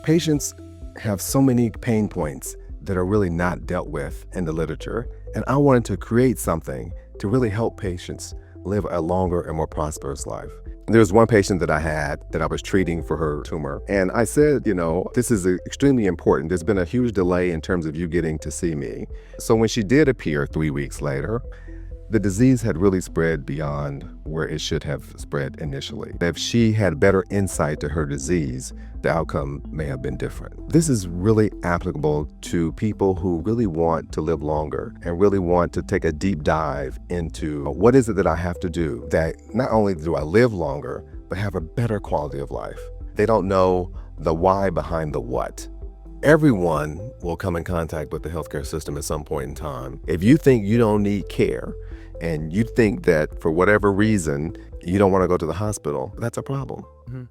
Patients have so many pain points that are really not dealt with in the literature, and I wanted to create something to really help patients live a longer and more prosperous life. There was one patient that I had that I was treating for her tumor, and I said, this is extremely important. There's been a huge delay in terms of you getting to see me. So when she did appear 3 weeks later, the disease had really spread beyond where it should have spread initially. If she had better insight to her disease, the outcome may have been different. This is really applicable to people who really want to live longer and really want to take a deep dive into what is it that I have to do that not only do I live longer, but have a better quality of life. They don't know the why behind the what. Everyone will come in contact with the healthcare system at some point in time. If you think you don't need care and you think that for whatever reason you don't want to go to the hospital, that's a problem. Mhm.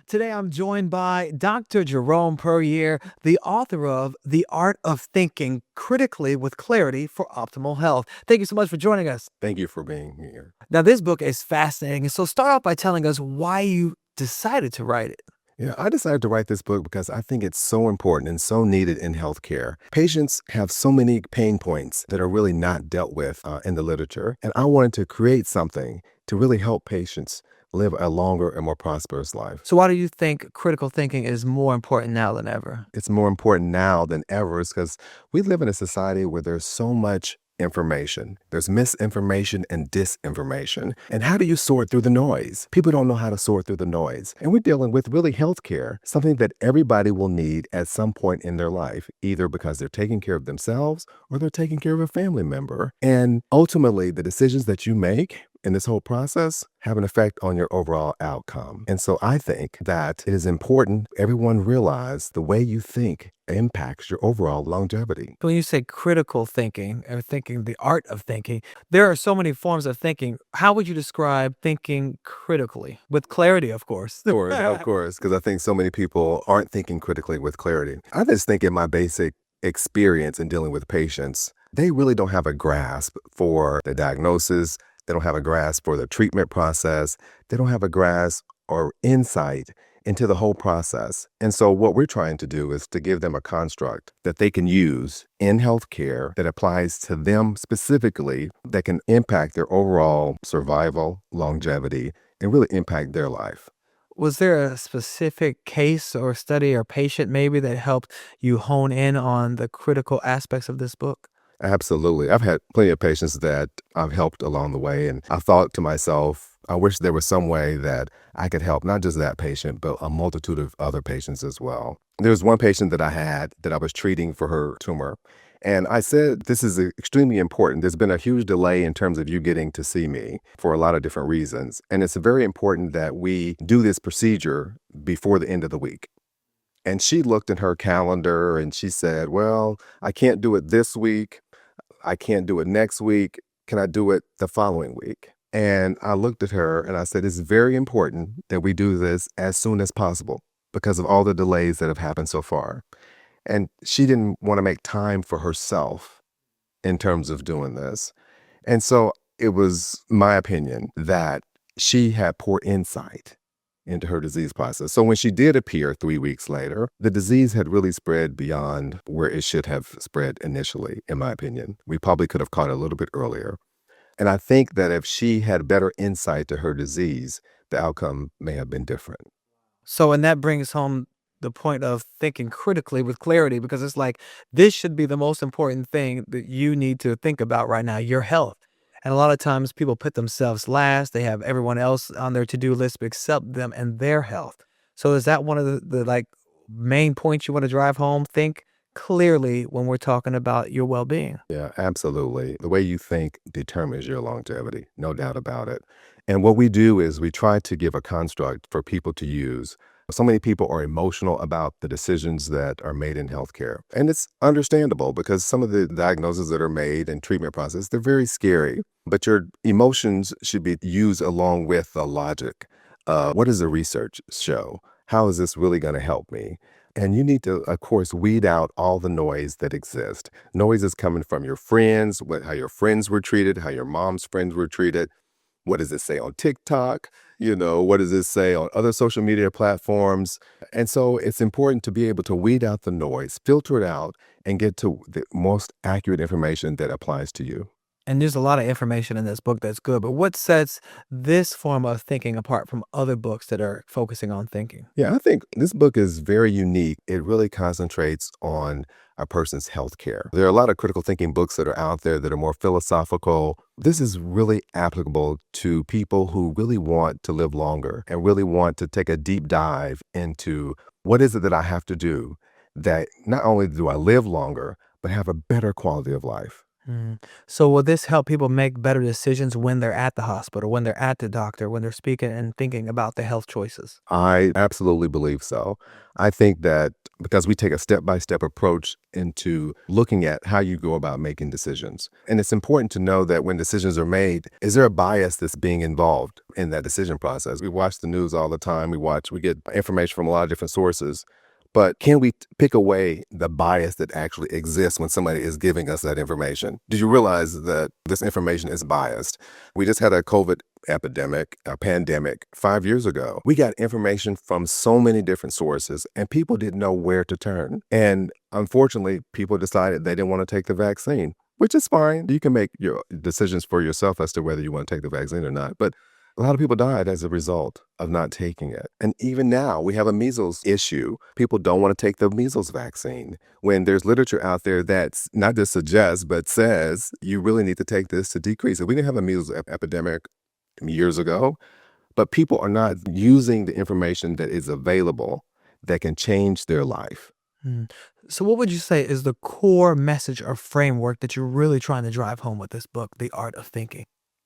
Today, I'm joined by Dr. Jerome Puryear, the author of The Art of Thinking Critically with Clarity for Optimal Health. Thank you so much for joining us. Thank you for being here. Now, this book is fascinating. So start off by telling us why you decided to write it. Yeah, I decided to write this book because I think it's so important and so needed in healthcare. Patients have so many pain points that are really not dealt with in the literature, and I wanted to create something to really help patients live a longer and more prosperous life. So why do you think critical thinking is more important now than ever? It's more important now than ever because we live in a society where there's so much information. There's misinformation and disinformation. And how do you sort through the noise? People don't know how to sort through the noise. And we're dealing with really healthcare, something that everybody will need at some point in their life, either because they're taking care of themselves or they're taking care of a family member. And ultimately, the decisions that you make in this whole process have an effect on your overall outcome. And so I think that it is important everyone realize the way you think impacts your overall longevity. When you say critical thinking or thinking, the art of thinking, there are so many forms of thinking. How would you describe thinking critically? With clarity, of course. Of course, because I think so many people aren't thinking critically with clarity. I just think in my basic experience in dealing with patients, they really don't have a grasp for the diagnosis. They don't have a grasp for the treatment process. They don't have a grasp or insight into the whole process. And so what we're trying to do is to give them a construct that they can use in healthcare that applies to them specifically, that can impact their overall survival, longevity, and really impact their life. Was there a specific case or study or patient maybe that helped you hone in on the critical aspects of this book? Absolutely. I've had plenty of patients that I've helped along the way, and I thought to myself, I wish there was some way that I could help not just that patient, but a multitude of other patients as well. There was one patient that I had that I was treating for her tumor, and I said, this is extremely important. There's been a huge delay in terms of you getting to see me for a lot of different reasons, and it's very important that we do this procedure before the end of the week. And she looked at her calendar and she said, well, I can't do it this week. I can't do it next week. Can I do it the following week? And I looked at her and I said, it's very important that we do this as soon as possible because of all the delays that have happened so far. And she didn't want to make time for herself in terms of doing this. And so it was my opinion that she had poor insight into her disease process. So when she did appear 3 weeks later, the disease had really spread beyond where it should have spread initially, in my opinion. We probably could have caught it a little bit earlier. And I think that if she had better insight to her disease, the outcome may have been different. So, and that brings home the point of thinking critically with clarity, because it's like, this should be the most important thing that you need to think about right now, your health. And a lot of times people put themselves last. They have everyone else on their to-do list except them and their health. So is that one of the like main points you want to drive home? Think clearly when we're talking about your well-being. Yeah, absolutely. The way you think determines your longevity, no doubt about it. And what we do is we try to give a construct for people to use. So many people are emotional about the decisions that are made in healthcare. And it's understandable because some of the diagnoses that are made and treatment process, they're very scary. But your emotions should be used along with the logic. What does the research show? How is this really going to help me? And you need to, of course, weed out all the noise that exists. Noise is coming from your friends, how your friends were treated, how your mom's friends were treated. What does it say on TikTok? What does it say on other social media platforms? And so it's important to be able to weed out the noise, filter it out, and get to the most accurate information that applies to you. And there's a lot of information in this book that's good, but what sets this form of thinking apart from other books that are focusing on thinking? Yeah, I think this book is very unique. It really concentrates on a person's health care. There are a lot of critical thinking books that are out there that are more philosophical. This is really applicable to people who really want to live longer and really want to take a deep dive into what is it that I have to do that not only do I live longer, but have a better quality of life. Mm. So will this help people make better decisions when they're at the hospital, when they're at the doctor, when they're speaking and thinking about their health choices? I absolutely believe so. I think that because we take a step by step approach into looking at how you go about making decisions. And it's important to know that when decisions are made, is there a bias that's being involved in that decision process? We watch the news all the time. We get information from a lot of different sources. But can we pick away the bias that actually exists when somebody is giving us that information? Did you realize that this information is biased? We just had a COVID epidemic, a pandemic 5 years ago. We got information from so many different sources and people didn't know where to turn. And unfortunately, people decided they didn't want to take the vaccine, which is fine. You can make your decisions for yourself as to whether you want to take the vaccine or not. But a lot of people died as a result of not taking it. And even now, we have a measles issue. People don't want to take the measles vaccine when there's literature out there that's not just suggests, but says you really need to take this to decrease it. We didn't have a measles epidemic years ago, but people are not using the information that is available that can change their life. Mm. So what would you say is the core message or framework that you're really trying to drive home with this book, The Art of Thinking?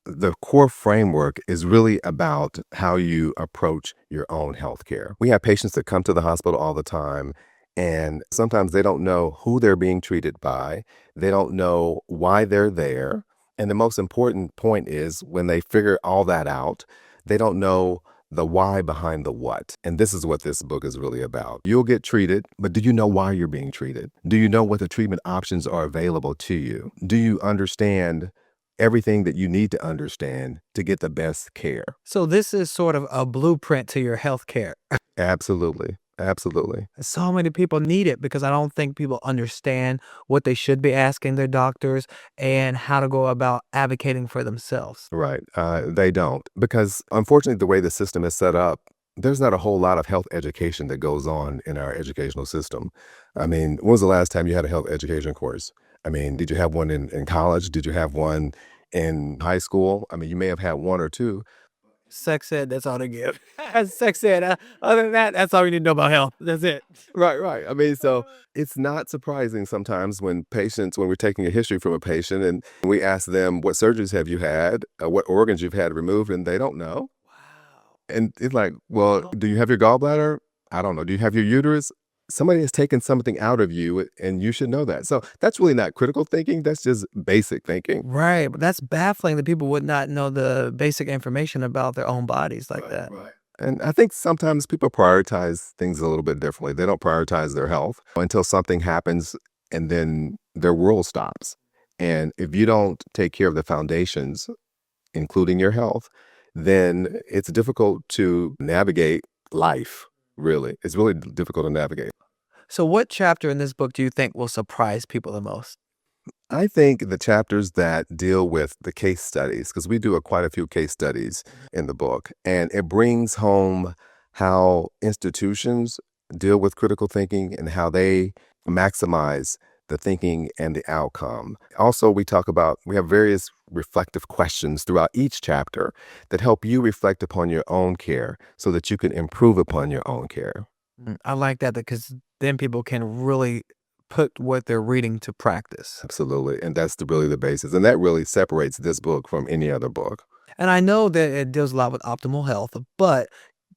The core framework is really about how you approach your own healthcare. We have patients that come to the hospital all the time, and sometimes they don't know who they're being treated by. They don't know why they're there. And the most important point is when they figure all that out, they don't know the why behind the what. And this is what this book is really about. You'll get treated, but do you know why you're being treated? Do you know what the treatment options are available to you? Do you understand everything that you need to understand to get the best care? So this is sort of a blueprint to your health care. Absolutely. Absolutely. So many people need it because I don't think people understand what they should be asking their doctors and how to go about advocating for themselves. Right. They don't. Because unfortunately, the way the system is set up, there's not a whole lot of health education that goes on in our educational system. I mean, when was the last time you had a health education course? I mean, did you have one in college? Did you have one in high school? I mean, you may have had one or two. Sex ed, that's all they give. Sex ed. Other than that, that's all you need to know about health. That's it. Right, right. I mean, so it's not surprising sometimes when we're taking a history from a patient and we ask them, what surgeries have you had, what organs you've had removed, and they don't know. Wow. And it's like, well, do you have your gallbladder? I don't know. Do you have your uterus? Somebody has taken something out of you and you should know that. So that's really not critical thinking. That's just basic thinking. Right. But that's baffling that people would not know the basic information about their own bodies like that. Right. And I think sometimes people prioritize things a little bit differently. They don't prioritize their health until something happens and then their world stops. And if you don't take care of the foundations, including your health, then it's difficult to navigate life, really. It's really difficult to navigate. So what chapter in this book do you think will surprise people the most? I think the chapters that deal with the case studies, because we do quite a few case studies in the book, and it brings home how institutions deal with critical thinking and how they maximize the thinking and the outcome. Also, we have various reflective questions throughout each chapter that help you reflect upon your own care so that you can improve upon your own care. I like that because then people can really put what they're reading to practice. Absolutely. And that's really the basis. And that really separates this book from any other book. And I know that it deals a lot with optimal health, but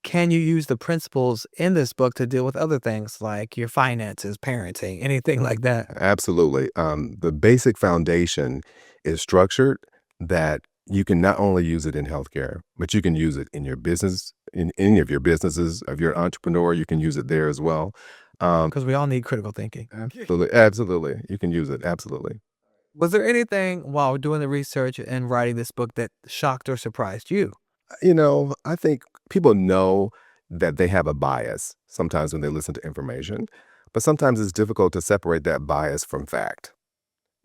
can you use the principles in this book to deal with other things like your finances, parenting, anything like that? Absolutely. The basic foundation is structured that you can not only use it in healthcare, but you can use it in your business, in any of your businesses. If you're an entrepreneur, you can use it there as well. Because we all need critical thinking. Absolutely. Absolutely. You can use it. Absolutely. Was there anything while doing the research and writing this book that shocked or surprised you? I think people know that they have a bias sometimes when they listen to information, but sometimes it's difficult to separate that bias from fact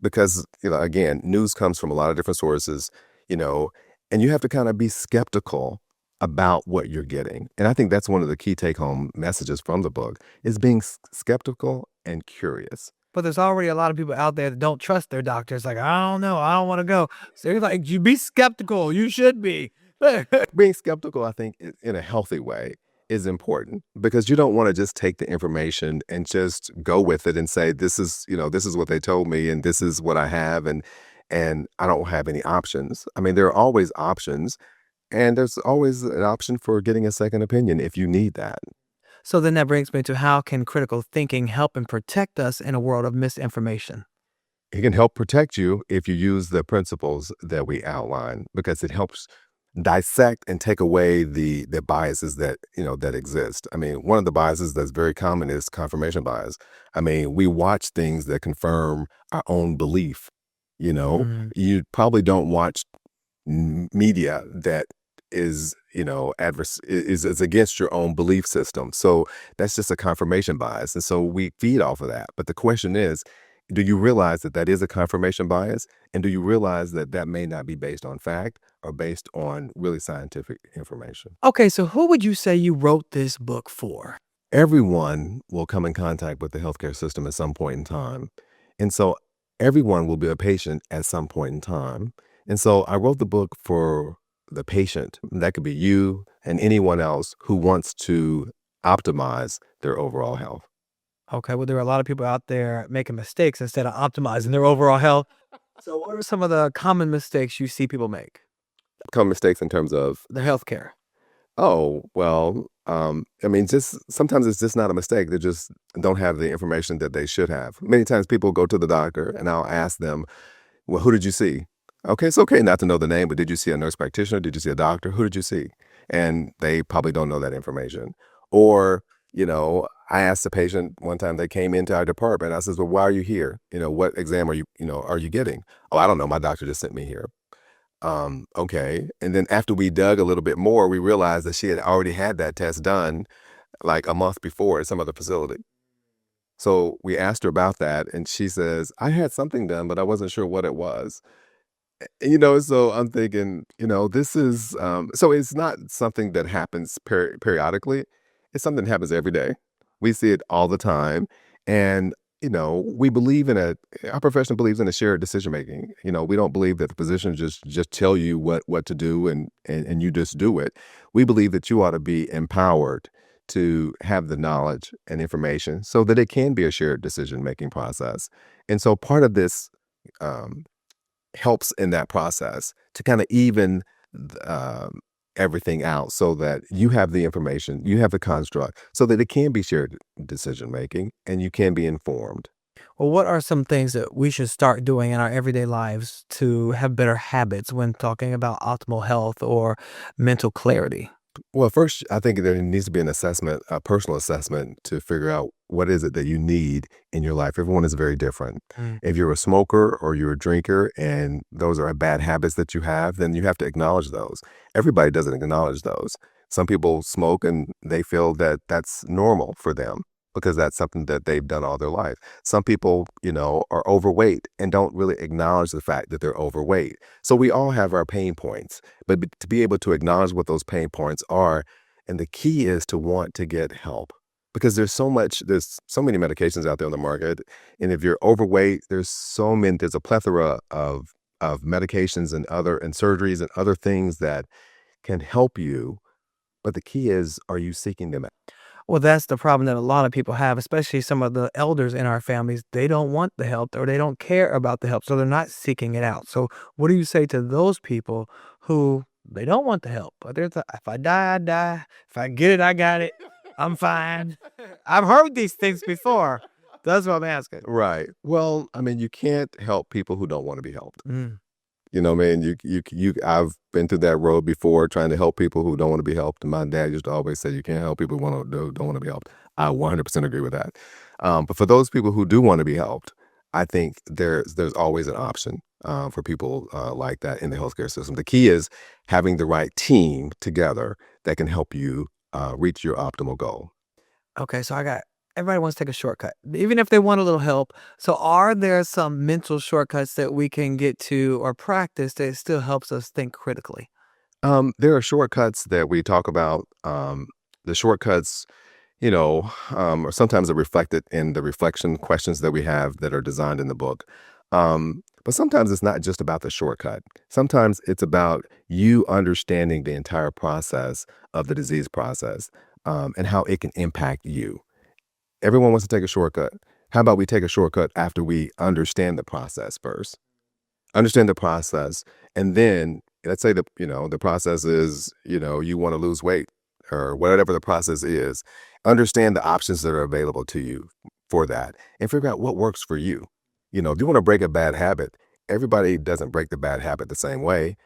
because, again, news comes from a lot of different sources, you know, and you have to kind of be skeptical about what you're getting. And I think that's one of the key take home messages from the book is being skeptical and curious. But there's already a lot of people out there that don't trust their doctors. Like, I don't know, I don't want to go. So you're like, you be skeptical. You should be. Being skeptical, I think, in a healthy way is important because you don't want to just take the information and just go with it and say, this is what they told me and this is what I have and I don't have any options. I mean, there are always options and there's always an option for getting a second opinion if you need that. So then that brings me to how can critical thinking help and protect us in a world of misinformation? It can help protect you if you use the principles that we outline because it helps dissect and take away the biases that exist. I mean, one of the biases that's very common is confirmation bias. I mean, we watch things that confirm our own belief. Mm. You probably don't watch media that is adverse is against your own belief system, so that's just a confirmation bias, and so we feed off of that. But the question is, do you realize that that is a confirmation bias, and do you realize that that may not be based on fact or based on really scientific information? Okay, so who would you say you wrote this book for? Everyone will come in contact with the healthcare system at some point in time. And so everyone will be a patient at some point in time. And so I wrote the book for the patient. That could be you and anyone else who wants to optimize their overall health. Okay, well, there are a lot of people out there making mistakes instead of optimizing their overall health. So, what are some of the common mistakes you see people make? Common mistakes in terms of, The healthcare. oh, well, I mean, just sometimes it's just not a mistake. They just don't have the information that they should have. Many times people go to the doctor and I'll ask them, well, who did you see? Okay, it's okay not to know the name, but did you see a nurse practitioner? Did you see a doctor? Who did you see? And they probably don't know that information. Or, I asked the patient one time they came into our department. I says, well, why are you here? What exam are you getting? Oh, I don't know. My doctor just sent me here. Okay. And then after we dug a little bit more, we realized that she had already had that test done like a month before at some other facility. So we asked her about that, and she says, I had something done, but I wasn't sure what it was. So I'm thinking, this is, so it's not something that happens periodically. It's something that happens every day. We see it all the time. And, we believe our profession believes in a shared decision making. We don't believe that the physicians just tell you what to do and you just do it. We believe that you ought to be empowered to have the knowledge and information so that it can be a shared decision making process. And so part of this, um, helps in that process to kind of even everything out so that you have the information, you have the construct, so that it can be shared decision making and you can be informed. Well, what are some things that we should start doing in our everyday lives to have better habits when talking about optimal health or mental clarity? Well, first, I think there needs to be an assessment, a personal assessment to figure out what is it that you need in your life. Everyone is very different. Mm. If you're a smoker or you're a drinker and those are bad habits that you have, then you have to acknowledge those. Everybody doesn't acknowledge those. Some people smoke and they feel that that's normal for them because that's something that they've done all their life. Some people, are overweight and don't really acknowledge the fact that they're overweight. So we all have our pain points, but to be able to acknowledge what those pain points are, and the key is to want to get help because there's so many medications out there on the market, and if you're overweight, there's a plethora of medications and surgeries and other things that can help you. But the key is, are you seeking them out? Well, that's the problem that a lot of people have, especially some of the elders in our families. They don't want the help or they don't care about the help, so they're not seeking it out. So, what do you say to those people who they don't want the help? But if I die, I die. If I get it, I got it. I'm fine. I've heard these things before. That's what I'm asking. Right. Well, I mean, you can't help people who don't want to be helped. Mm. You know what I mean? I've been through that road before trying to help people who don't want to be helped. And my dad used to always say, you can't help people who don't want to be helped. I 100% agree with that. But for those people who do want to be helped, I think there's always an option for people like that in the healthcare system. The key is having the right team together that can help you reach your optimal goal. Okay, so I got everybody wants to take a shortcut, even if they want a little help. So are there some mental shortcuts that we can get to or practice that still helps us think critically? There are shortcuts that we talk about. The shortcuts, or sometimes are reflected in the reflection questions that we have that are designed in the book. But sometimes it's not just about the shortcut. Sometimes it's about you understanding the entire process of the disease process and how it can impact you. Everyone wants to take a shortcut. How about we take a shortcut after we understand the process first? Understand the process, and then let's say the process is, you want to lose weight or whatever the process is. Understand the options that are available to you for that and figure out what works for you. If you want to break a bad habit, everybody doesn't break the bad habit the same way.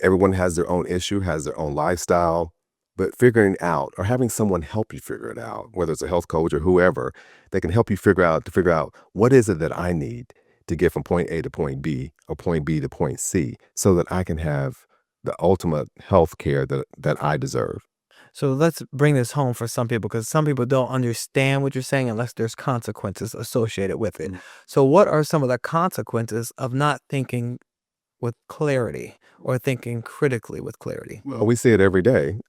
Everyone has their own issue, has their own lifestyle, but figuring out or having someone help you figure it out, whether it's a health coach or whoever, they can help you figure out what is it that I need to get from point A to point B or point B to point C so that I can have the ultimate health care that I deserve. So let's bring this home for some people because some people don't understand what you're saying unless there's consequences associated with it. Mm. So, what are some of the consequences of not thinking with clarity or thinking critically with clarity? Well, we see it every day.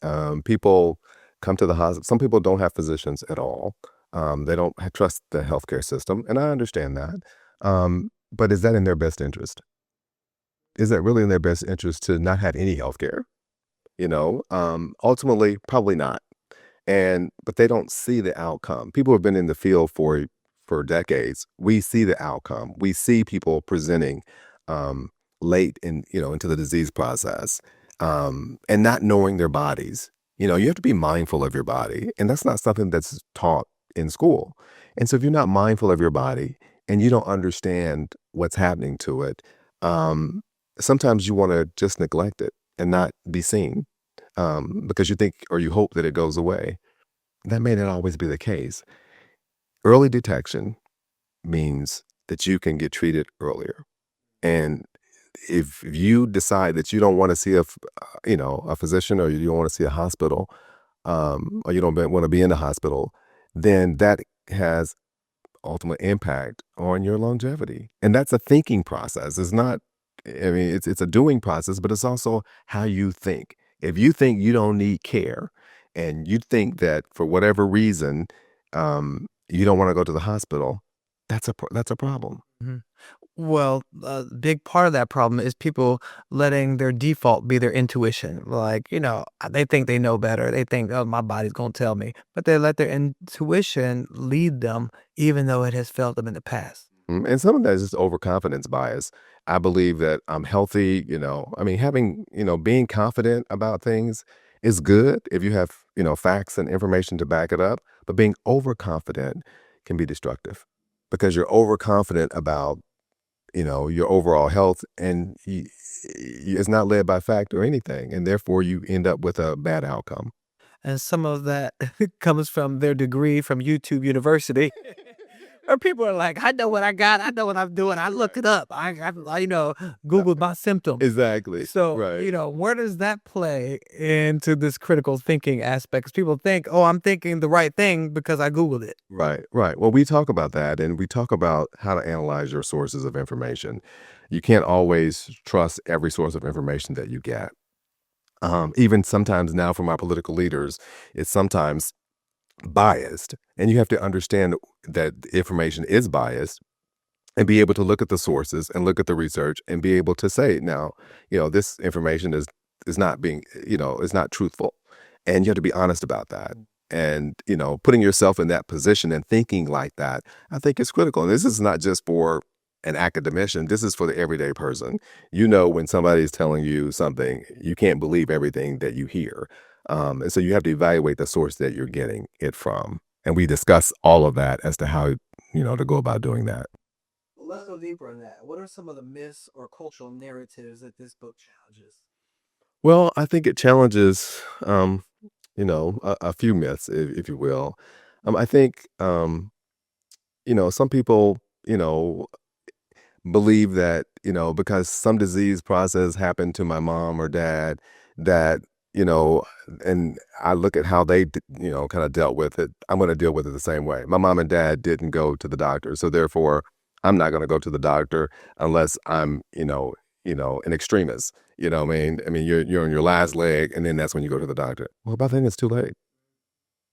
People come to the hospital. Some people don't have physicians at all. They don't trust the healthcare system, and I understand that. But is that in their best interest? Is that really in their best interest to not have any healthcare? Ultimately, probably not. But they don't see the outcome. People have been in the field for decades. We see the outcome. We see people presenting um, late into the disease process and not knowing their bodies. You have to be mindful of your body, and that's not something that's taught in school. And so, if you're not mindful of your body and you don't understand what's happening to it, um, sometimes you want to just neglect it and not be seen because you think or you hope that it goes away. That may not always be the case. Early detection means that you can get treated earlier. And if you decide that you don't want to see a physician, or you don't want to see a hospital, or you don't want to be in the hospital, then that has ultimate impact on your longevity. And that's a thinking process. It's not, I mean, it's a doing process, but it's also how you think. If you think you don't need care and you think that for whatever reason, you don't want to go to the hospital, that's a problem. Mhm. Well, a big part of that problem is people letting their default be their intuition. Like, they think they know better. They think, oh, my body's going to tell me. But they let their intuition lead them, even though it has failed them in the past. And some of that is just overconfidence bias. I believe that I'm healthy, I mean, being confident about things is good if you have, facts and information to back it up. But being overconfident can be destructive because you're overconfident about, your overall health and it's not led by fact or anything. And therefore you end up with a bad outcome. And some of that comes from their degree from YouTube University. Or people are like, I know what I got. I know what I'm doing. I looked Right. it up. Googled my symptoms. Exactly. So, Right. where does that play into this critical thinking aspect? 'Cause people think, oh, I'm thinking the right thing because I Googled it. Right, right. Well, we talk about that and we talk about how to analyze your sources of information. You can't always trust every source of information that you get. Even sometimes now from our political leaders, it's sometimes biased. And you have to understand that the information is biased and be able to look at the sources and look at the research and be able to say, now, this information is not being, is not truthful. And you have to be honest about that. And, putting yourself in that position and thinking like that, I think is critical. And this is not just for an academician. This is for the everyday person. When somebody is telling you something, you can't believe everything that you hear. And so you have to evaluate the source that you're getting it from. And we discuss all of that as to how, to go about doing that. Let's go deeper in that. What are some of the myths or cultural narratives that this book challenges? Well, I think it challenges, a few myths, if you will. I think, some people. you know, believe that, because some disease process happened to my mom or dad that, you know, and I look at how they, kind of dealt with it, I'm going to deal with it the same way. My mom and dad didn't go to the doctor. So therefore, I'm not going to go to the doctor unless I'm, an extremist. You know what I mean? I mean, you're on your last leg, and then that's when you go to the doctor. Well, by then it's too late.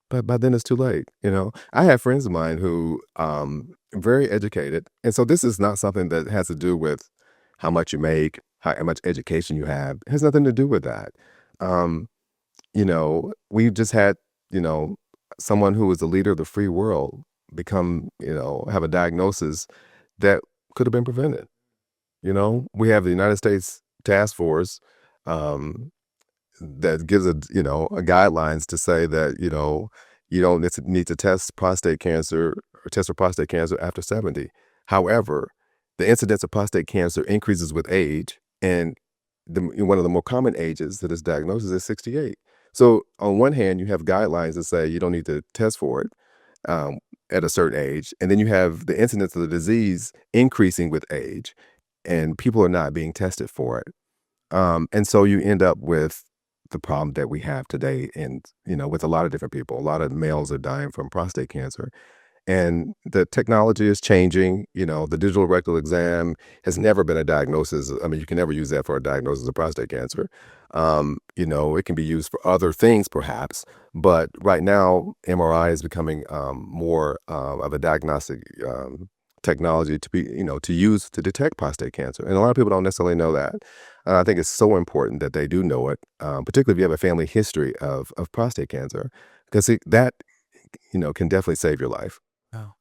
But by then it's too late, I have friends of mine who, very educated, and so this is not something that has to do with how much you make, how much education you have. It has nothing to do with that. Um, we just had, you know, someone who was the leader of the free world become, have a diagnosis that could have been prevented. We have the United States Task Force, um, that gives a guidelines to say that, you don't need to test prostate cancer or test for prostate cancer after 70. However, the incidence of prostate cancer increases with age, and one of the more common ages that is diagnosed is 68. So on one hand, you have guidelines that say you don't need to test for it, um, at a certain age, and then you have the incidence of the disease increasing with age, and people are not being tested for it. And so you end up with the problem that we have today, and with a lot of different people. A lot of males are dying from prostate cancer, and the technology is changing. The digital rectal exam has never been a diagnosis. I mean, you can never use that for a diagnosis of prostate cancer. It can be used for other things, perhaps, but right now, MRI is becoming, more, of a diagnostic, technology to be, to use to detect prostate cancer. And a lot of people don't necessarily know that. I think it's so important that they do know it, particularly if you have a family history of prostate cancer, because that, can definitely save your life. Oh.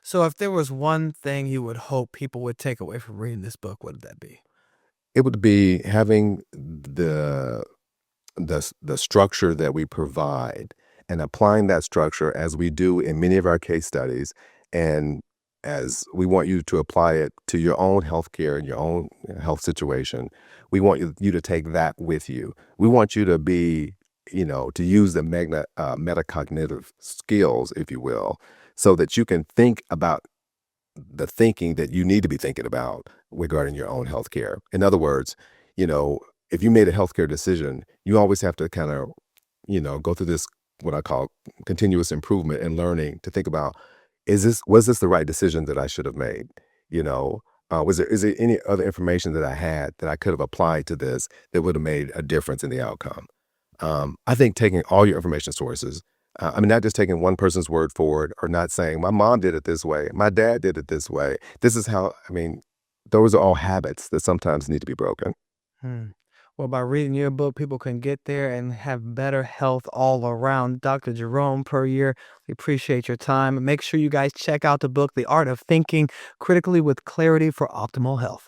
So if there was one thing you would hope people would take away from reading this book, what would that be? It would be having the structure that we provide and applying that structure as we do in many of our case studies, and as we want you to apply it to your own healthcare and your own health situation. We want you to take that with you. We want you to be, to use the metacognitive skills, if you will, so that you can think about the thinking that you need to be thinking about regarding your own healthcare. In other words, you know, if you made a healthcare decision, you always have to kind of, go through this, what I call continuous improvement and learning to think about, was this the right decision that I should have made? Is there any other information that I had that I could have applied to this that would have made a difference in the outcome? I think taking all your information sources, I mean, not just taking one person's word for it, or not saying, my mom did it this way, my dad did it this way. This is how, I mean, those are all habits that sometimes need to be broken. Hmm. Well, by reading your book, people can get there and have better health all around. Dr. Jerome Puryear, we appreciate your time. Make sure you guys check out the book, The Art of Thinking Critically with Clarity for Optimal Health.